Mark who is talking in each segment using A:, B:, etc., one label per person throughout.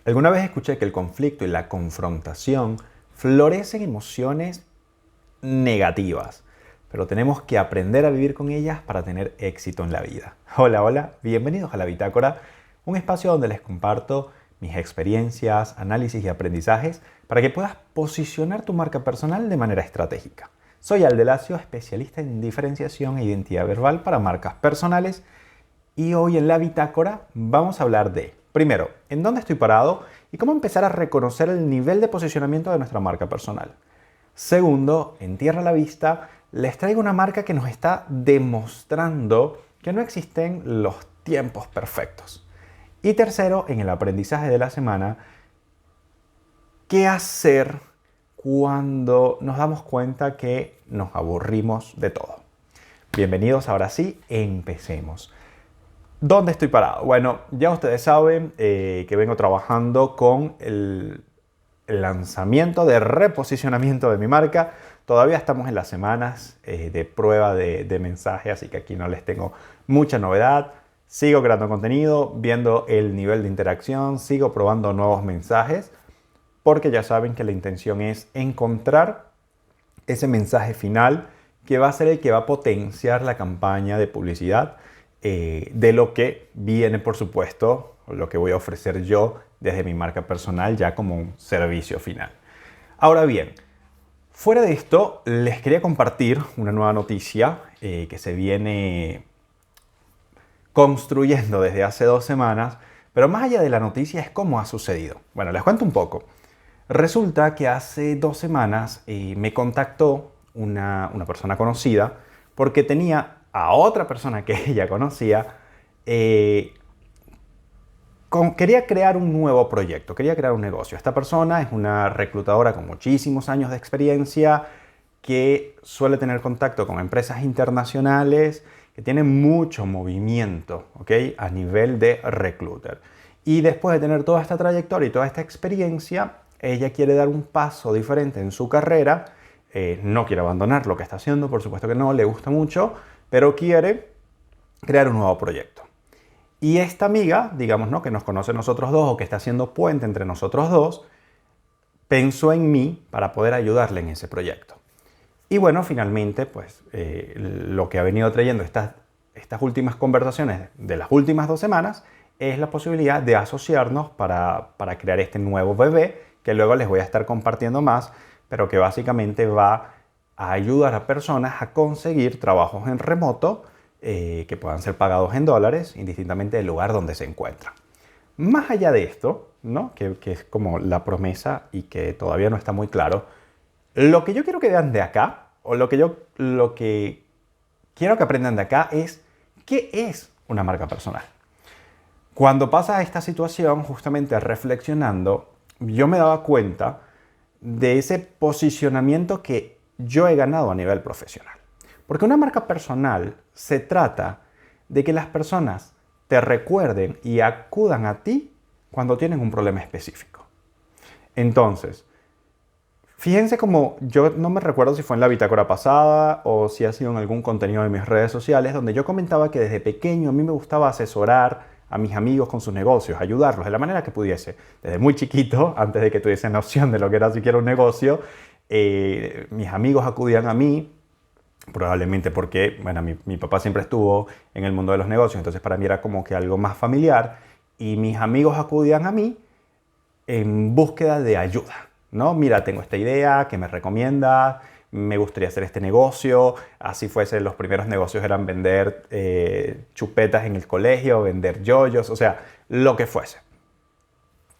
A: Alguna vez escuché que el conflicto y la confrontación florecen emociones negativas, pero tenemos que aprender a vivir con ellas para tener éxito en la vida. Hola, hola, bienvenidos a La Bitácora, un espacio donde les comparto mis experiencias, análisis y aprendizajes para que puedas posicionar tu marca personal de manera estratégica. Soy Aldelacio, especialista en diferenciación e identidad verbal para marcas personales. Y hoy en la bitácora vamos a hablar de, primero, en dónde estoy parado y cómo empezar a reconocer el nivel de posicionamiento de nuestra marca personal. Segundo, en Tierra a la Vista, les traigo una marca que nos está demostrando que no existen los tiempos perfectos. Y tercero, en el aprendizaje de la semana, ¿qué hacer cuando nos damos cuenta que nos aburrimos de todo? Bienvenidos, ahora sí, empecemos. ¿Dónde estoy parado? Bueno, ya ustedes saben que vengo trabajando con el lanzamiento de reposicionamiento de mi marca. Todavía estamos en las semanas de prueba de mensaje, así que aquí no les tengo mucha novedad. Sigo creando contenido, viendo el nivel de interacción, sigo probando nuevos mensajes, porque ya saben que la intención es encontrar ese mensaje final que va a ser el que va a potenciar la campaña de publicidad de lo que viene, por supuesto, lo que voy a ofrecer yo desde mi marca personal ya como un servicio final. Ahora bien, fuera de esto, les quería compartir una nueva noticia que se viene construyendo desde hace 2 semanas, pero más allá de la noticia es cómo ha sucedido. Bueno, les cuento un poco. Resulta que hace 2 semanas me contactó una persona conocida porque tenía a otra persona que ella conocía, quería crear un nuevo proyecto, quería crear un negocio. Esta persona es una reclutadora con muchísimos años de experiencia que suele tener contacto con empresas internacionales, que tiene mucho movimiento, ¿ok? A nivel de recruiter. Y después de tener toda esta trayectoria y toda esta experiencia, ella quiere dar un paso diferente en su carrera. No quiere abandonar lo que está haciendo, por supuesto que no, le gusta mucho, pero quiere crear un nuevo proyecto. Y esta amiga, digamos, ¿no?, que nos conoce nosotros dos o que está haciendo puente entre nosotros dos, pensó en mí para poder ayudarle en ese proyecto. Y bueno, finalmente, pues lo que ha venido trayendo estas últimas conversaciones de las últimas 2 semanas es la posibilidad de asociarnos para crear este nuevo bebé, que luego les voy a estar compartiendo más, pero que básicamente va a ayudar a personas a conseguir trabajos en remoto que puedan ser pagados en dólares, indistintamente del lugar donde se encuentran. Más allá de esto, ¿no?, que es como la promesa y que todavía no está muy claro, lo que yo quiero que vean de acá, o lo que quiero que aprendan de acá es qué es una marca personal. Cuando pasa esta situación, justamente reflexionando, yo me daba cuenta de ese posicionamiento que yo he ganado a nivel profesional. Porque una marca personal se trata de que las personas te recuerden y acudan a ti cuando tienen un problema específico. Entonces, fíjense como yo no me recuerdo si fue en la bitácora pasada o si ha sido en algún contenido de mis redes sociales donde yo comentaba que desde pequeño a mí me gustaba asesorar a mis amigos con sus negocios, ayudarlos de la manera que pudiese. Desde muy chiquito, antes de que tuviesen noción de lo que era siquiera un negocio, mis amigos acudían a mí, probablemente porque, bueno, mi papá siempre estuvo en el mundo de los negocios, entonces para mí era como que algo más familiar, y mis amigos acudían a mí en búsqueda de ayuda, ¿no? Mira, tengo esta idea, ¿qué me recomiendas? Me gustaría hacer este negocio. Así fuese, los primeros negocios eran vender chupetas en el colegio, vender yoyos, o sea, lo que fuese.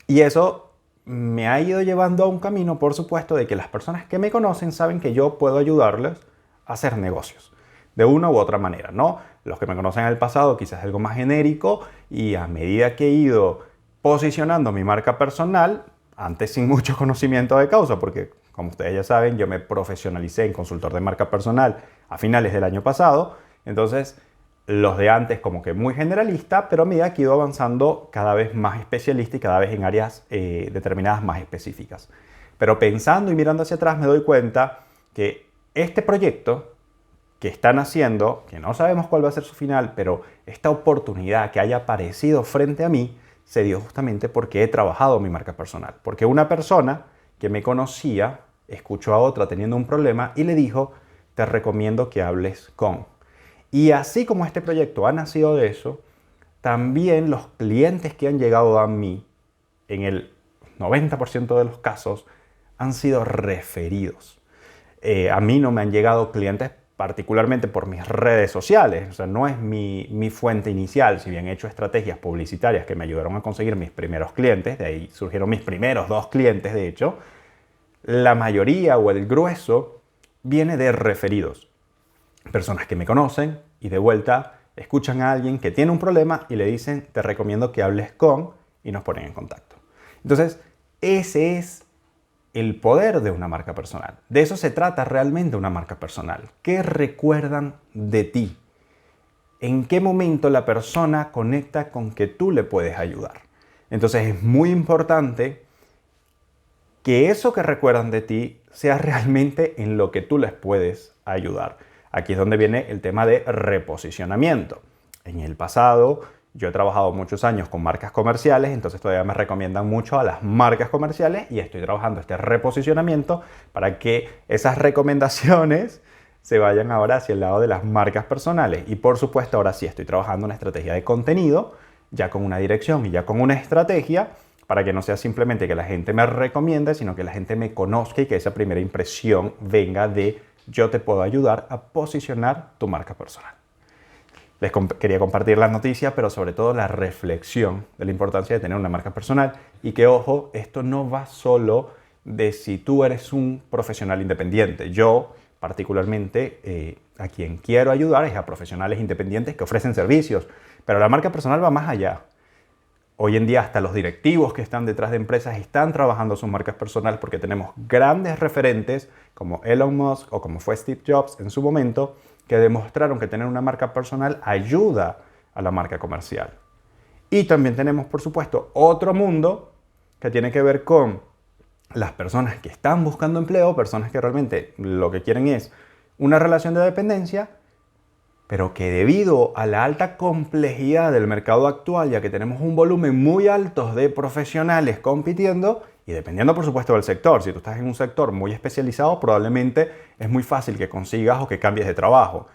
A: Y eso me ha ido llevando a un camino, por supuesto, de que las personas que me conocen saben que yo puedo ayudarles a hacer negocios de una u otra manera, ¿no? Los que me conocen en el pasado quizás algo más genérico, y a medida que he ido posicionando mi marca personal, antes sin mucho conocimiento de causa, porque como ustedes ya saben, yo me profesionalicé en consultor de marca personal a finales del año pasado. Entonces, los de antes como que muy generalista, pero a medida que he ido avanzando cada vez más especialista y cada vez en áreas determinadas más específicas. Pero pensando y mirando hacia atrás me doy cuenta que este proyecto que están haciendo, que no sabemos cuál va a ser su final, pero esta oportunidad que haya aparecido frente a mí, se dio justamente porque he trabajado mi marca personal. Porque una persona que me conocía escuchó a otra teniendo un problema y le dijo, te recomiendo que hables con. Y así como este proyecto ha nacido de eso, también los clientes que han llegado a mí, en el 90% de los casos, han sido referidos. A mí no me han llegado clientes particularmente por mis redes sociales, o sea, no es mi fuente inicial, si bien he hecho estrategias publicitarias que me ayudaron a conseguir mis primeros clientes, de ahí surgieron mis primeros 2 clientes, de hecho, la mayoría o el grueso viene de referidos. Personas que me conocen y de vuelta escuchan a alguien que tiene un problema y le dicen, te recomiendo que hables con, y nos ponen en contacto. Entonces, ese es el poder de una marca personal. De eso se trata realmente una marca personal. ¿Qué recuerdan de ti? ¿En qué momento la persona conecta con que tú le puedes ayudar? Entonces es muy importante que eso que recuerdan de ti sea realmente en lo que tú les puedes ayudar. Aquí es donde viene el tema de reposicionamiento. En el pasado yo he trabajado muchos años con marcas comerciales, entonces todavía me recomiendan mucho a las marcas comerciales y estoy trabajando este reposicionamiento para que esas recomendaciones se vayan ahora hacia el lado de las marcas personales. Y por supuesto ahora sí estoy trabajando una estrategia de contenido, ya con una dirección y ya con una estrategia, para que no sea simplemente que la gente me recomiende, sino que la gente me conozca y que esa primera impresión venga de yo te puedo ayudar a posicionar tu marca personal. Quería compartir la noticia, pero sobre todo la reflexión de la importancia de tener una marca personal y que, ojo, esto no va solo de si tú eres un profesional independiente. Yo, particularmente, a quien quiero ayudar es a profesionales independientes que ofrecen servicios, pero la marca personal va más allá. Hoy en día hasta los directivos que están detrás de empresas están trabajando sus marcas personales porque tenemos grandes referentes como Elon Musk o como fue Steve Jobs en su momento que demostraron que tener una marca personal ayuda a la marca comercial. Y también tenemos, por supuesto, otro mundo que tiene que ver con las personas que están buscando empleo, personas que realmente lo que quieren es una relación de dependencia, pero que debido a la alta complejidad del mercado actual, ya que tenemos un volumen muy alto de profesionales compitiendo, y dependiendo por supuesto del sector, si tú estás en un sector muy especializado, probablemente es muy fácil que consigas o que cambies de trabajo.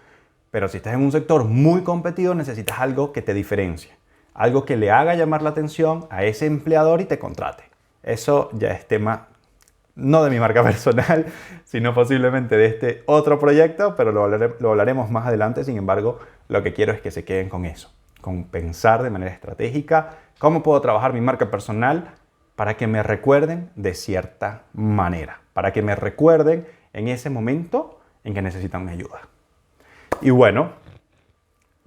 A: Pero si estás en un sector muy competido, necesitas algo que te diferencie, algo que le haga llamar la atención a ese empleador y te contrate. Eso ya es tema no de mi marca personal, sino posiblemente de este otro proyecto, pero lo hablaremos más adelante. Sin embargo, lo que quiero es que se queden con eso, con pensar de manera estratégica cómo puedo trabajar mi marca personal para que me recuerden de cierta manera, para que me recuerden en ese momento en que necesitan mi ayuda. Y bueno,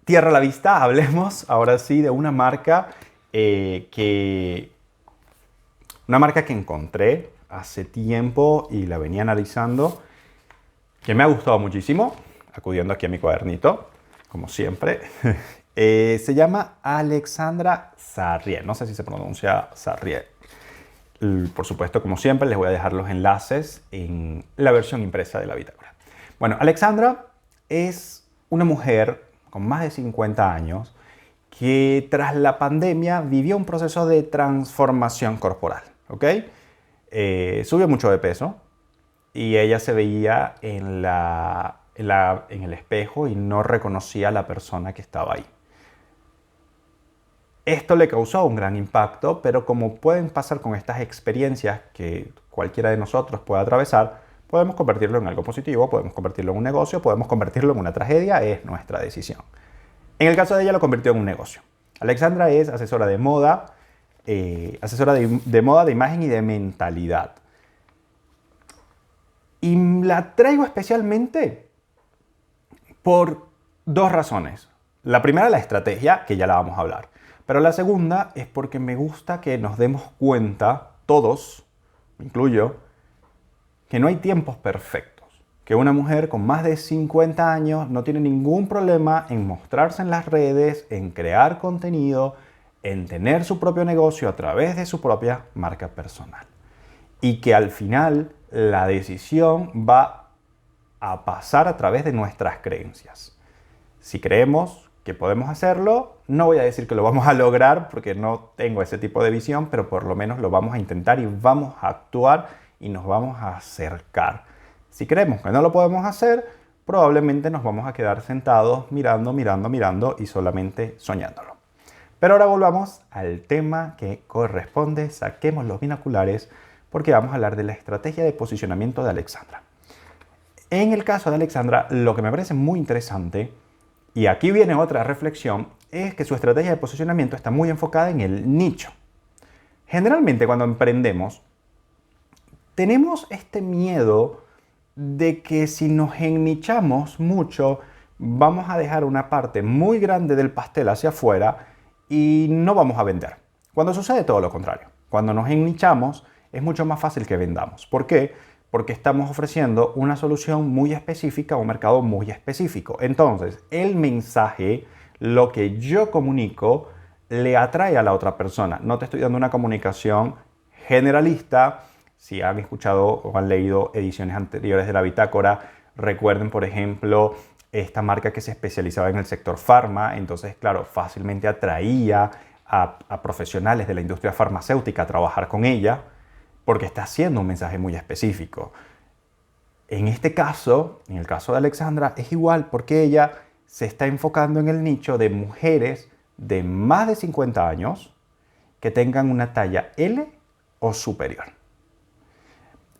A: tierra a la vista, hablemos ahora sí de una marca que encontré hace tiempo y la venía analizando, que me ha gustado muchísimo, acudiendo aquí a mi cuadernito, como siempre. Se llama Alexandra Sarrier, no sé si se pronuncia Sarrier. Por supuesto, como siempre, les voy a dejar los enlaces en la versión impresa de la bitácora. Bueno, Alexandra es una mujer con más de 50 años que tras la pandemia vivió un proceso de transformación corporal, ¿ok? Subió mucho de peso y ella se veía en el espejo y no reconocía a la persona que estaba ahí. Esto le causó un gran impacto, pero como pueden pasar con estas experiencias que cualquiera de nosotros puede atravesar, podemos convertirlo en algo positivo, podemos convertirlo en un negocio, podemos convertirlo en una tragedia, es nuestra decisión. En el caso de ella lo convirtió en un negocio. Alexandra es asesora de moda, de moda, de imagen y de mentalidad. Y la traigo especialmente por 2 razones. La primera, la estrategia, que ya la vamos a hablar. Pero la segunda es porque me gusta que nos demos cuenta, todos, me incluyo, que no hay tiempos perfectos. Que una mujer con más de 50 años no tiene ningún problema en mostrarse en las redes, en crear contenido, en tener su propio negocio a través de su propia marca personal. Y que al final la decisión va a pasar a través de nuestras creencias. Si creemos que podemos hacerlo. No voy a decir que lo vamos a lograr porque no tengo ese tipo de visión, pero por lo menos lo vamos a intentar y vamos a actuar y nos vamos a acercar. Si creemos que no lo podemos hacer, probablemente nos vamos a quedar sentados mirando, mirando, mirando y solamente soñándolo. Pero ahora volvamos al tema que corresponde, saquemos los binoculares porque vamos a hablar de la estrategia de posicionamiento de Alexandra. En el caso de Alexandra, lo que me parece muy interesante, y aquí viene otra reflexión, es que su estrategia de posicionamiento está muy enfocada en el nicho. Generalmente cuando emprendemos, tenemos este miedo de que si nos ennichamos mucho, vamos a dejar una parte muy grande del pastel hacia afuera y no vamos a vender. Cuando sucede todo lo contrario. Cuando nos ennichamos, es mucho más fácil que vendamos. ¿Por qué? Porque estamos ofreciendo una solución muy específica a un mercado muy específico. Entonces, el mensaje, lo que yo comunico, le atrae a la otra persona. No te estoy dando una comunicación generalista. Si han escuchado o han leído ediciones anteriores de la Bitácora, recuerden, por ejemplo, esta marca que se especializaba en el sector farma. Entonces, claro, fácilmente atraía a profesionales de la industria farmacéutica a trabajar con ella, porque está haciendo un mensaje muy específico. En este caso, en el caso de Alexandra, es igual porque ella se está enfocando en el nicho de mujeres de más de 50 años que tengan una talla L o superior.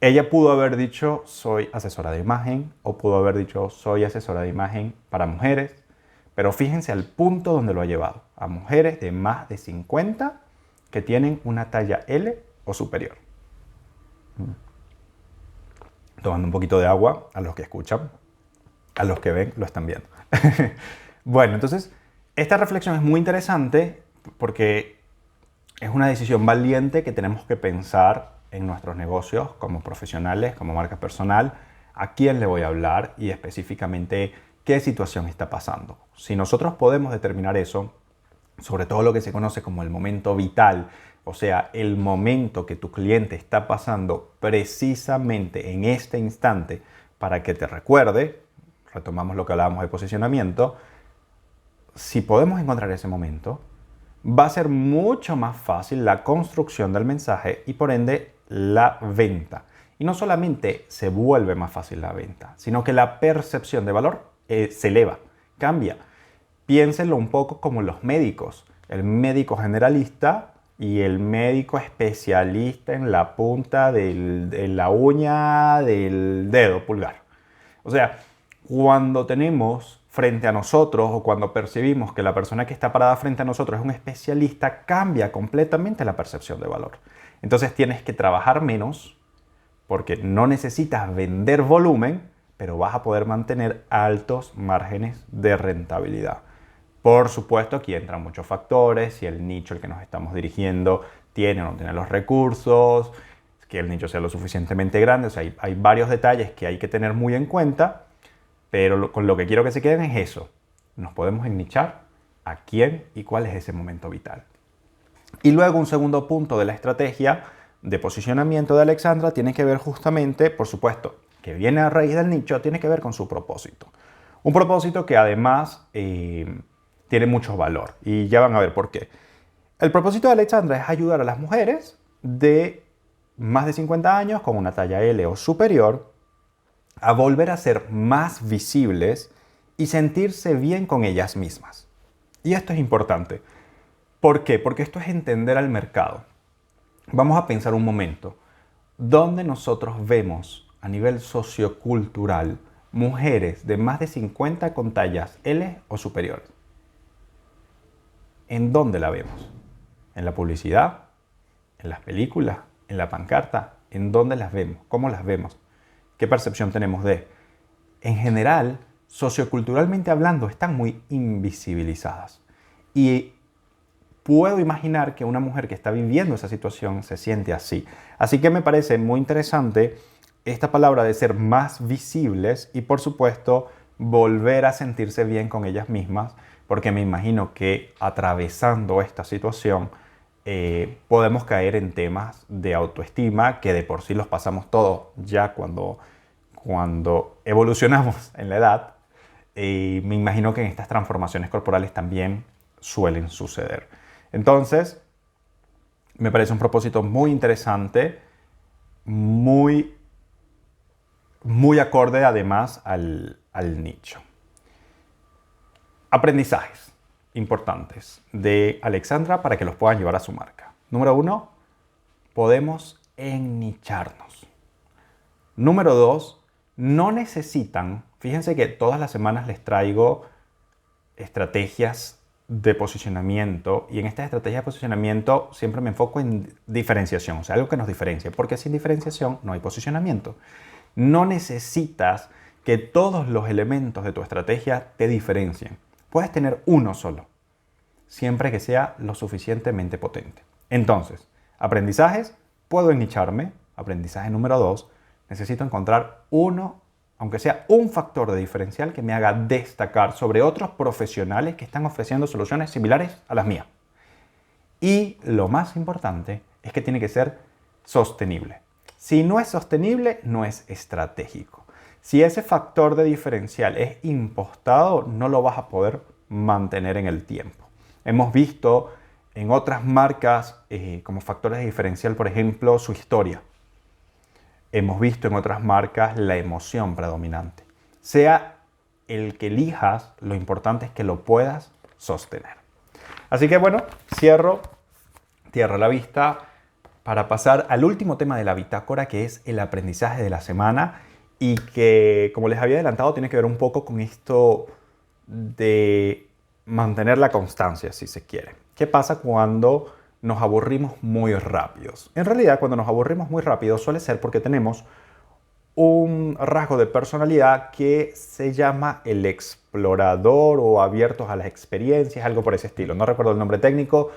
A: Ella pudo haber dicho soy asesora de imagen o pudo haber dicho soy asesora de imagen para mujeres, pero fíjense al punto donde lo ha llevado, a mujeres de más de 50 que tienen una talla L o superior. Tomando un poquito de agua, a los que escuchan, a los que ven, lo están viendo. Bueno, entonces, esta reflexión es muy interesante porque es una decisión valiente que tenemos que pensar en nuestros negocios como profesionales, como marca personal, a quién le voy a hablar y específicamente qué situación está pasando. Si nosotros podemos determinar eso, sobre todo lo que se conoce como el momento vital, o sea, el momento que tu cliente está pasando precisamente en este instante para que te recuerde, retomamos lo que hablábamos de posicionamiento, si podemos encontrar ese momento, va a ser mucho más fácil la construcción del mensaje y por ende la venta. Y no solamente se vuelve más fácil la venta, sino que la percepción de valor se eleva, cambia. Piénsenlo un poco como los médicos, el médico generalista y el médico especialista en la punta de la uña del dedo pulgar. O sea, cuando tenemos frente a nosotros o cuando percibimos que la persona que está parada frente a nosotros es un especialista, cambia completamente la percepción de valor. Entonces tienes que trabajar menos porque no necesitas vender volumen, pero vas a poder mantener altos márgenes de rentabilidad. Por supuesto, aquí entran muchos factores, si el nicho al que nos estamos dirigiendo tiene o no tiene los recursos, que el nicho sea lo suficientemente grande, o sea, hay varios detalles que hay que tener muy en cuenta, pero con lo que quiero que se queden es eso. Nos podemos ennichar a quién y cuál es ese momento vital. Y luego un segundo punto de la estrategia de posicionamiento de Alexandra tiene que ver justamente, por supuesto, que viene a raíz del nicho, tiene que ver con su propósito. Un propósito que además tiene mucho valor y ya van a ver por qué. El propósito de Alexandra es ayudar a las mujeres de más de 50 años con una talla L o superior a volver a ser más visibles y sentirse bien con ellas mismas. Y esto es importante. ¿Por qué? Porque esto es entender al mercado. Vamos a pensar un momento. ¿Dónde nosotros vemos a nivel sociocultural mujeres de más de 50 con tallas L o superiores? ¿En dónde la vemos? ¿En la publicidad? ¿En las películas? ¿En la pancarta? ¿En dónde las vemos? ¿Cómo las vemos? ¿Qué percepción tenemos de? En general, socioculturalmente hablando, están muy invisibilizadas. Y puedo imaginar que una mujer que está viviendo esa situación se siente así. Así que me parece muy interesante esta palabra de ser más visibles y, por supuesto, volver a sentirse bien con ellas mismas, porque me imagino que atravesando esta situación podemos caer en temas de autoestima que de por sí los pasamos todos ya cuando evolucionamos en la edad Y me imagino que en estas transformaciones corporales también suelen suceder. Entonces, me parece un propósito muy interesante, muy, muy acorde además al nicho. Aprendizajes importantes de Alexandra para que los puedan llevar a su marca. Número 1, podemos ennicharnos. Número 2, no necesitan, fíjense que todas las semanas les traigo estrategias de posicionamiento y en estas estrategias de posicionamiento siempre me enfoco en diferenciación, o sea, algo que nos diferencie, porque sin diferenciación no hay posicionamiento. No necesitas que todos los elementos de tu estrategia te diferencien. Puedes tener uno solo, siempre que sea lo suficientemente potente. Entonces, aprendizajes, puedo ennicharme. Aprendizaje número 2, necesito encontrar uno, aunque sea un factor de diferencial que me haga destacar sobre otros profesionales que están ofreciendo soluciones similares a las mías. Y lo más importante es que tiene que ser sostenible. Si no es sostenible, no es estratégico. Si ese factor de diferencial es impostado, no lo vas a poder mantener en el tiempo. Hemos visto en otras marcas como factores de diferencial, por ejemplo, su historia. Hemos visto en otras marcas la emoción predominante. Sea el que elijas, lo importante es que lo puedas sostener. Así que bueno, cierro la vista para pasar al último tema de la bitácora, que es el aprendizaje de la semana y que, como les había adelantado, tiene que ver un poco con esto de mantener la constancia, si se quiere. ¿Qué pasa cuando nos aburrimos muy rápidos? En realidad, cuando nos aburrimos muy rápido suele ser porque tenemos un rasgo de personalidad que se llama el explorador o abiertos a las experiencias, algo por ese estilo. No recuerdo el nombre técnico.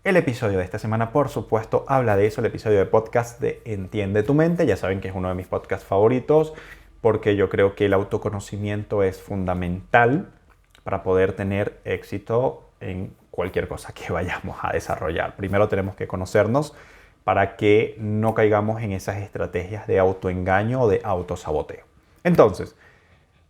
A: El episodio de esta semana, por supuesto, habla de eso, el episodio de podcast de Entiende tu mente. Ya saben que es uno de mis podcasts favoritos porque yo creo que el autoconocimiento es fundamental para poder tener éxito en cualquier cosa que vayamos a desarrollar. Primero tenemos que conocernos para que no caigamos en esas estrategias de autoengaño o de autosaboteo. Entonces,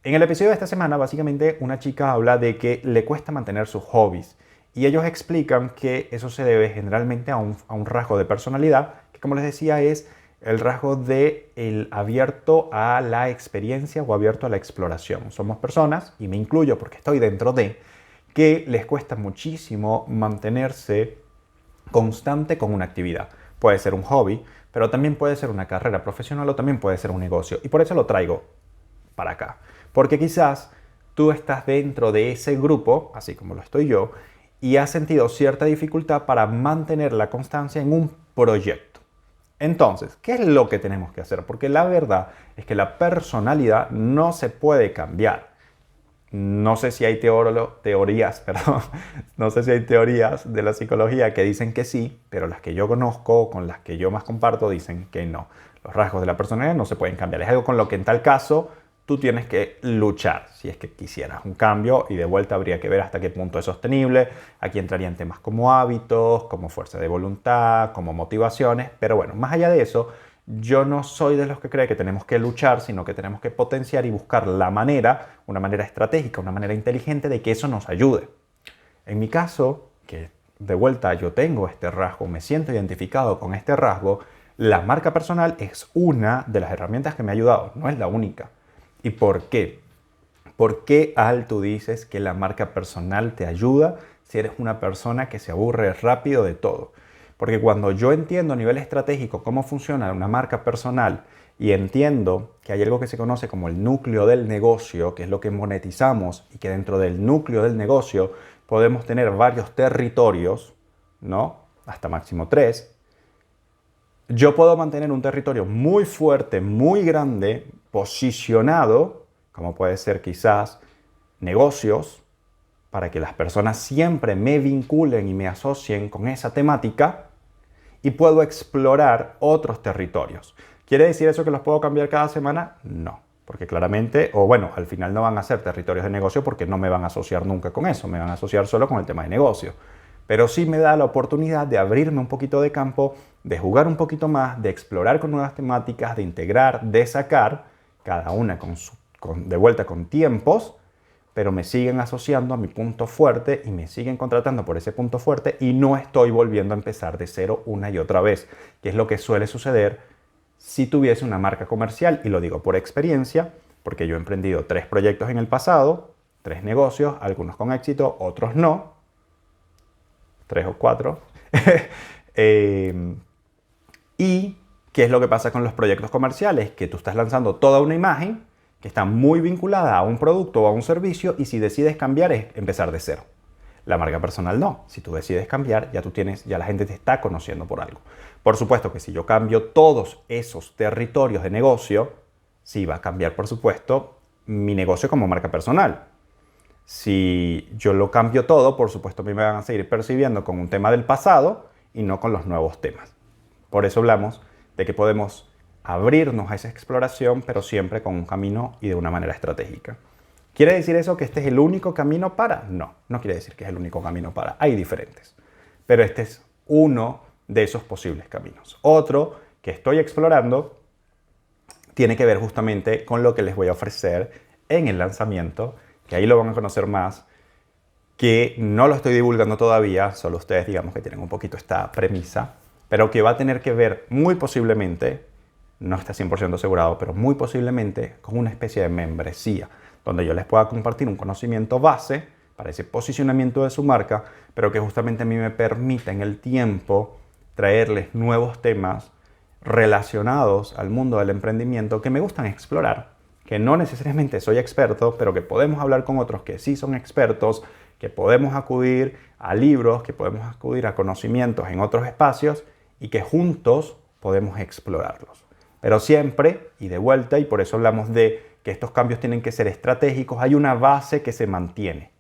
A: en el episodio de esta semana, básicamente una chica habla de que le cuesta mantener sus hobbies y ellos explican que eso se debe generalmente a un rasgo de personalidad que, como les decía, es el rasgo de el abierto a la experiencia o abierto a la exploración. Somos personas, y me incluyo porque estoy dentro de, que les cuesta muchísimo mantenerse constante con una actividad. Puede ser un hobby, pero también puede ser una carrera profesional o también puede ser un negocio. Y por eso lo traigo para acá. Porque quizás tú estás dentro de ese grupo, así como lo estoy yo, y has sentido cierta dificultad para mantener la constancia en un proyecto. Entonces, ¿qué es lo que tenemos que hacer? Porque la verdad es que la personalidad no se puede cambiar. No sé si hay teorías de la psicología que dicen que sí, pero las que yo conozco, con las que yo más comparto, dicen que no. Los rasgos de la personalidad no se pueden cambiar. Es algo con lo que en tal caso tú tienes que luchar si es que quisieras un cambio y de vuelta habría que ver hasta qué punto es sostenible. Aquí entrarían temas como hábitos, como fuerza de voluntad, como motivaciones, pero bueno, más allá de eso, yo no soy de los que cree que tenemos que luchar, sino que tenemos que potenciar y buscar la manera, una manera estratégica, una manera inteligente de que eso nos ayude. En mi caso, que de vuelta yo tengo este rasgo, me siento identificado con este rasgo, la marca personal es una de las herramientas que me ha ayudado, no es la única. ¿Y por qué? ¿Por qué, Al, tú dices que la marca personal te ayuda si eres una persona que se aburre rápido de todo? Porque cuando yo entiendo a nivel estratégico cómo funciona una marca personal y entiendo que hay algo que se conoce como el núcleo del negocio, que es lo que monetizamos y que dentro del núcleo del negocio podemos tener varios territorios, ¿no? Hasta máximo 3. Yo puedo mantener un territorio muy fuerte, muy grande, posicionado, como puede ser quizás negocios, para que las personas siempre me vinculen y me asocien con esa temática, y puedo explorar otros territorios. ¿Quiere decir eso que los puedo cambiar cada semana? No, porque claramente, o bueno, al final no van a ser territorios de negocio porque no me van a asociar nunca con eso, me van a asociar solo con el tema de negocio. Pero sí me da la oportunidad de abrirme un poquito de campo, de jugar un poquito más, de explorar con nuevas temáticas, de integrar, de sacar, cada una de vuelta con tiempos, pero me siguen asociando a mi punto fuerte y me siguen contratando por ese punto fuerte y no estoy volviendo a empezar de cero una y otra vez, que es lo que suele suceder si tuviese una marca comercial. Y lo digo por experiencia, porque yo he emprendido 3 proyectos en el pasado, 3 negocios, algunos con éxito, otros no, 3 o 4. ¿Y qué es lo que pasa con los proyectos comerciales? Que tú estás lanzando toda una imagen que está muy vinculada a un producto o a un servicio y si decides cambiar es empezar de cero. La marca personal no. Si tú decides cambiar, ya la gente te está conociendo por algo. Por supuesto que si yo cambio todos esos territorios de negocio, sí va a cambiar, por supuesto, mi negocio como marca personal. Si yo lo cambio todo, por supuesto, a mí me van a seguir percibiendo con un tema del pasado y no con los nuevos temas. Por eso hablamos de que podemos abrirnos a esa exploración, pero siempre con un camino y de una manera estratégica. ¿Quiere decir eso que este es el único camino para? No, no quiere decir que es el único camino para. Hay diferentes. Pero este es uno de esos posibles caminos. Otro que estoy explorando tiene que ver justamente con lo que les voy a ofrecer en el lanzamiento, que ahí lo van a conocer más, que no lo estoy divulgando todavía, solo ustedes digamos que tienen un poquito esta premisa, pero que va a tener que ver muy posiblemente, no está 100% asegurado, pero muy posiblemente con una especie de membresía, donde yo les pueda compartir un conocimiento base para ese posicionamiento de su marca, pero que justamente a mí me permita en el tiempo traerles nuevos temas relacionados al mundo del emprendimiento que me gustan explorar, que no necesariamente soy experto, pero que podemos hablar con otros que sí son expertos, que podemos acudir a libros, que podemos acudir a conocimientos en otros espacios y que juntos podemos explorarlos. Pero siempre, y de vuelta, y por eso hablamos de que estos cambios tienen que ser estratégicos, hay una base que se mantiene.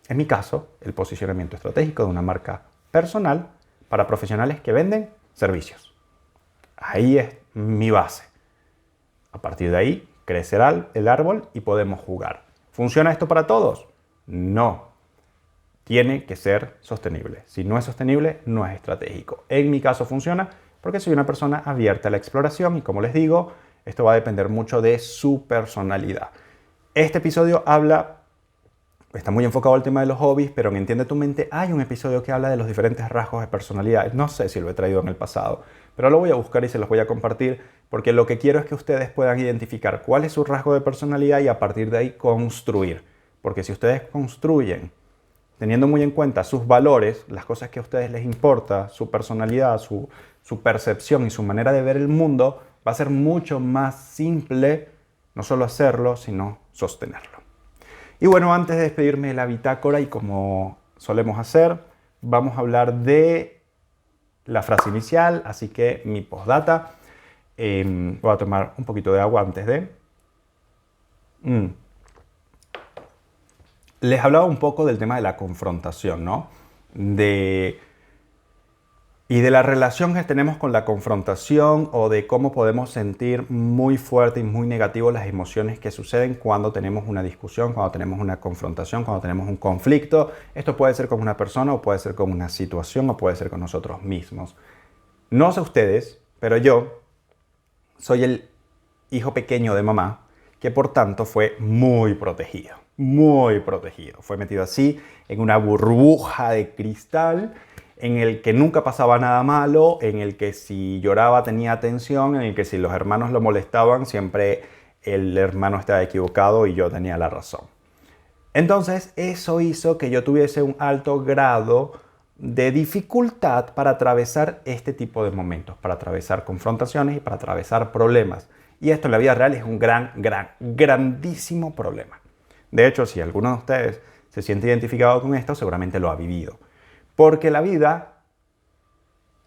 A: En mi caso, el posicionamiento estratégico de una marca personal para profesionales que venden servicios. Ahí es mi base. A partir de ahí, crecerá el árbol y podemos jugar. ¿Funciona esto para todos? No. Tiene que ser sostenible. Si no es sostenible, no es estratégico. En mi caso funciona porque soy una persona abierta a la exploración y como les digo, esto va a depender mucho de su personalidad. Este episodio está muy enfocado al tema de los hobbies, pero en Entiende tu Mente hay un episodio que habla de los diferentes rasgos de personalidad. No sé si lo he traído en el pasado, pero lo voy a buscar y se los voy a compartir porque lo que quiero es que ustedes puedan identificar cuál es su rasgo de personalidad y a partir de ahí construir. Porque si ustedes construyen teniendo muy en cuenta sus valores, las cosas que a ustedes les importa, su personalidad, su percepción y su manera de ver el mundo, va a ser mucho más simple no solo hacerlo, sino sostenerlo. Y bueno, antes de despedirme de la bitácora y como solemos hacer, vamos a hablar de la frase inicial, así que mi postdata. Voy a tomar un poquito de agua antes de... Les hablaba un poco del tema de la confrontación, ¿no? Y de la relación que tenemos con la confrontación o de cómo podemos sentir muy fuerte y muy negativo las emociones que suceden cuando tenemos una discusión, cuando tenemos una confrontación, cuando tenemos un conflicto. Esto puede ser con una persona o puede ser con una situación o puede ser con nosotros mismos. No sé ustedes, pero yo soy el hijo pequeño de mamá que por tanto fue muy protegido. Muy protegido. Fue metido así en una burbuja de cristal en el que nunca pasaba nada malo, en el que si lloraba tenía atención, en el que si los hermanos lo molestaban siempre el hermano estaba equivocado y yo tenía la razón. Entonces eso hizo que yo tuviese un alto grado de dificultad para atravesar este tipo de momentos, para atravesar confrontaciones y para atravesar problemas. Y esto en la vida real es un grandísimo problema. De hecho, si alguno de ustedes se siente identificado con esto, seguramente lo ha vivido. Porque la vida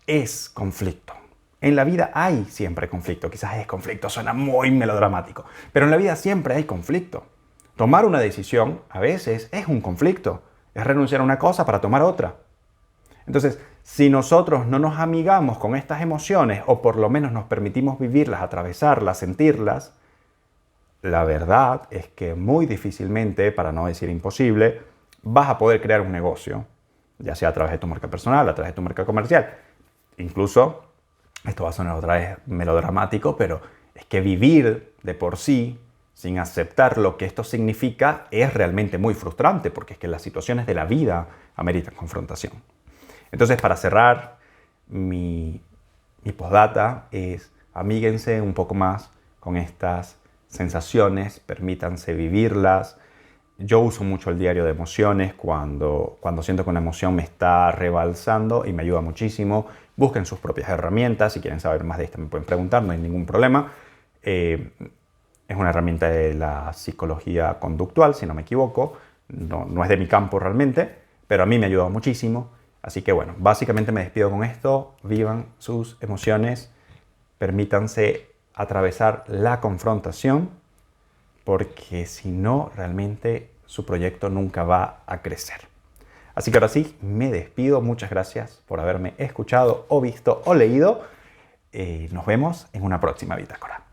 A: es conflicto. En la vida hay siempre conflicto. Quizás es conflicto, suena muy melodramático. Pero en la vida siempre hay conflicto. Tomar una decisión a veces es un conflicto. Es renunciar a una cosa para tomar otra. Entonces, si nosotros no nos amigamos con estas emociones o por lo menos nos permitimos vivirlas, atravesarlas, sentirlas, la verdad es que muy difícilmente, para no decir imposible, vas a poder crear un negocio, ya sea a través de tu marca personal, a través de tu marca comercial. Incluso, esto va a sonar otra vez melodramático, pero es que vivir de por sí sin aceptar lo que esto significa, es realmente muy frustrante, porque es que las situaciones de la vida ameritan confrontación. Entonces, para cerrar, mi postdata es: amíguense un poco más con estas sensaciones, permítanse vivirlas. Yo uso mucho el diario de emociones cuando siento que una emoción me está rebalsando y me ayuda muchísimo. Busquen sus propias herramientas. Si quieren saber más de esto me pueden preguntar, no hay ningún problema. Es una herramienta de la psicología conductual, si no me equivoco. No es de mi campo realmente, pero a mí me ha ayudado muchísimo. Así que bueno, básicamente me despido con esto. Vivan sus emociones, permítanse atravesar la confrontación, porque si no, realmente su proyecto nunca va a crecer. Así que ahora sí, me despido. Muchas gracias por haberme escuchado o visto o leído. Nos vemos en una próxima bitácora.